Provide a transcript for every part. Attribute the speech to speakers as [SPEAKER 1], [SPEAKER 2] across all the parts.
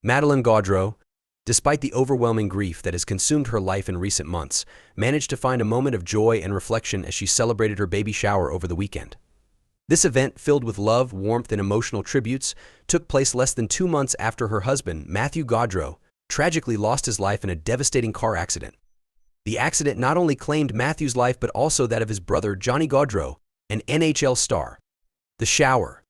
[SPEAKER 1] Madeline Gaudreau, despite the overwhelming grief that has consumed her life in recent months, managed to find a moment of joy and reflection as she celebrated her baby shower over the weekend. This event, filled with love, warmth, and emotional tributes, took place less than 2 months after her husband, Matthew Gaudreau, tragically lost his life in a devastating car accident. The accident not only claimed Matthew's life but also that of his brother, Johnny Gaudreau, an NHL star. The shower,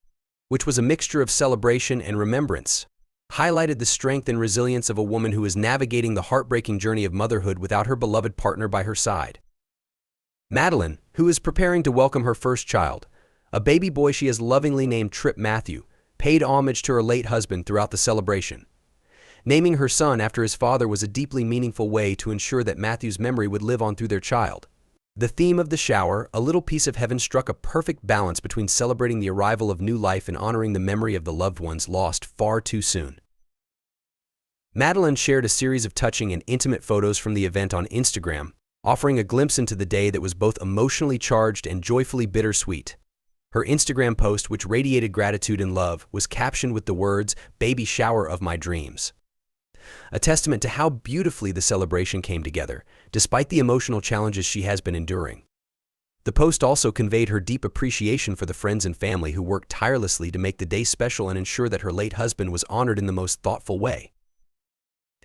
[SPEAKER 1] which was a mixture of celebration and remembrance, highlighted the strength and resilience of a woman who is navigating the heartbreaking journey of motherhood without her beloved partner by her side. Madeline, who is preparing to welcome her first child, a baby boy she has lovingly named Trip Matthew, paid homage to her late husband throughout the celebration. Naming her son after his father was a deeply meaningful way to ensure that Matthew's memory would live on through their child. The theme of the shower, A Little Piece of Heaven, struck a perfect balance between celebrating the arrival of new life and honoring the memory of the loved ones lost far too soon. Madeline shared a series of touching and intimate photos from the event on Instagram, offering a glimpse into the day that was both emotionally charged and joyfully bittersweet. Her Instagram post, which radiated gratitude and love, was captioned with the words, "Baby shower of my dreams," a testament to how beautifully the celebration came together, despite the emotional challenges she has been enduring. The post also conveyed her deep appreciation for the friends and family who worked tirelessly to make the day special and ensure that her late husband was honored in the most thoughtful way.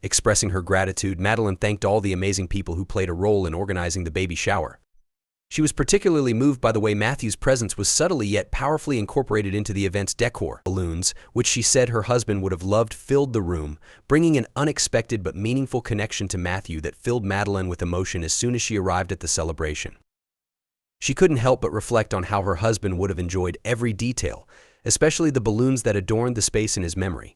[SPEAKER 1] Expressing her gratitude, Madeline thanked all the amazing people who played a role in organizing the baby shower. She was particularly moved by the way Matthew's presence was subtly yet powerfully incorporated into the event's decor. Balloons, which she said her husband would have loved, filled the room, bringing an unexpected but meaningful connection to Matthew that filled Madeline with emotion as soon as she arrived at the celebration. She couldn't help but reflect on how her husband would have enjoyed every detail, especially the balloons that adorned the space in his memory.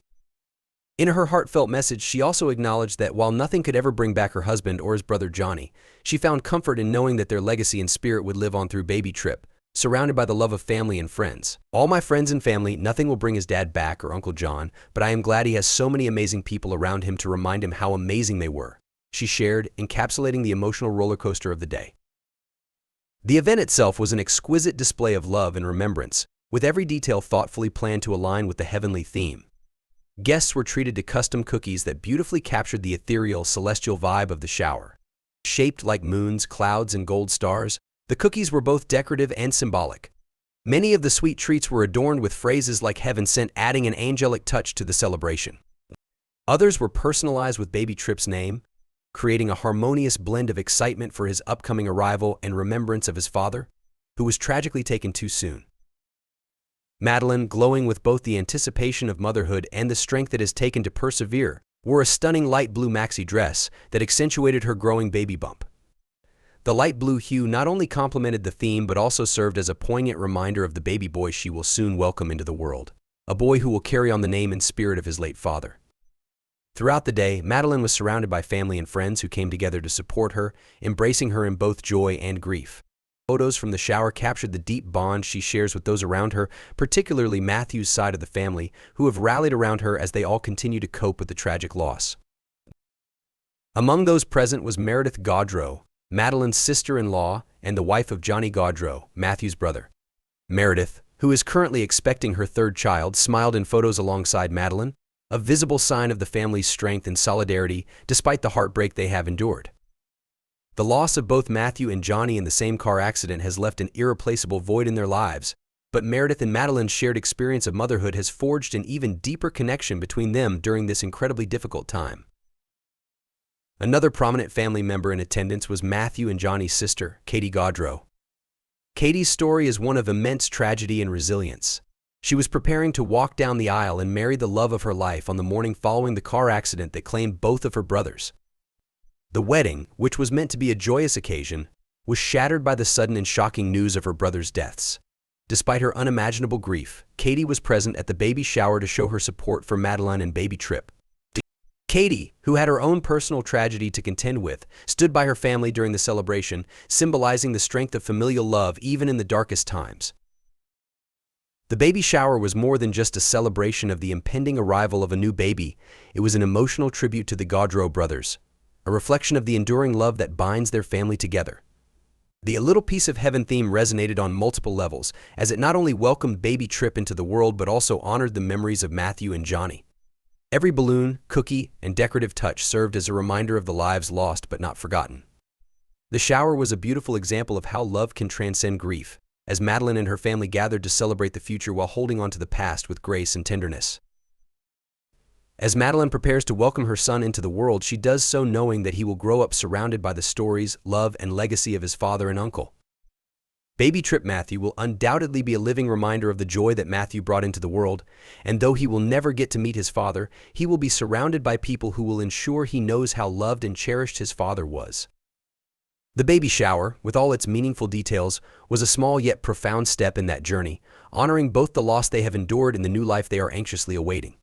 [SPEAKER 1] In her heartfelt message, she also acknowledged that while nothing could ever bring back her husband or his brother Johnny, she found comfort in knowing that their legacy and spirit would live on through baby Trip, surrounded by the love of family and friends. "All my friends and family, nothing will bring his dad back or Uncle John, but I am glad he has so many amazing people around him to remind him how amazing they were," she shared, encapsulating the emotional roller coaster of the day. The event itself was an exquisite display of love and remembrance, with every detail thoughtfully planned to align with the heavenly theme. Guests were treated to custom cookies that beautifully captured the ethereal, celestial vibe of the shower. Shaped like moons, clouds, and gold stars, the cookies were both decorative and symbolic. Many of the sweet treats were adorned with phrases like "Heaven sent," adding an angelic touch to the celebration. Others were personalized with baby Trip's name, creating a harmonious blend of excitement for his upcoming arrival and remembrance of his father, who was tragically taken too soon. Madeline, glowing with both the anticipation of motherhood and the strength it has taken to persevere, wore a stunning light blue maxi dress that accentuated her growing baby bump. The light blue hue not only complemented the theme but also served as a poignant reminder of the baby boy she will soon welcome into the world, a boy who will carry on the name and spirit of his late father. Throughout the day, Madeline was surrounded by family and friends who came together to support her, embracing her in both joy and grief. Photos from the shower captured the deep bond she shares with those around her, particularly Matthew's side of the family, who have rallied around her as they all continue to cope with the tragic loss. Among those present was Meredith Gaudreau, Madeline's sister-in-law and the wife of Johnny Gaudreau, Matthew's brother. Meredith, who is currently expecting her third child, smiled in photos alongside Madeline, a visible sign of the family's strength and solidarity despite the heartbreak they have endured. The loss of both Matthew and Johnny in the same car accident has left an irreplaceable void in their lives, but Meredith and Madeline's shared experience of motherhood has forged an even deeper connection between them during this incredibly difficult time. Another prominent family member in attendance was Matthew and Johnny's sister, Katie Gaudreau. Katie's story is one of immense tragedy and resilience. She was preparing to walk down the aisle and marry the love of her life on the morning following the car accident that claimed both of her brothers. The wedding, which was meant to be a joyous occasion, was shattered by the sudden and shocking news of her brothers' deaths. Despite her unimaginable grief, Katie was present at the baby shower to show her support for Madeline and baby Trip. Katie, who had her own personal tragedy to contend with, stood by her family during the celebration, symbolizing the strength of familial love even in the darkest times. The baby shower was more than just a celebration of the impending arrival of a new baby. It was an emotional tribute to the Gaudreau brothers, a reflection of the enduring love that binds their family together. The A Little Piece of Heaven theme resonated on multiple levels, as it not only welcomed baby Trip into the world but also honored the memories of Matthew and Johnny. Every balloon, cookie, and decorative touch served as a reminder of the lives lost but not forgotten. The shower was a beautiful example of how love can transcend grief, as Madeline and her family gathered to celebrate the future while holding on to the past with grace and tenderness. As Madeline prepares to welcome her son into the world, she does so knowing that he will grow up surrounded by the stories, love, and legacy of his father and uncle. Baby Trip Matthew will undoubtedly be a living reminder of the joy that Matthew brought into the world, and though he will never get to meet his father, he will be surrounded by people who will ensure he knows how loved and cherished his father was. The baby shower, with all its meaningful details, was a small yet profound step in that journey, honoring both the loss they have endured and the new life they are anxiously awaiting.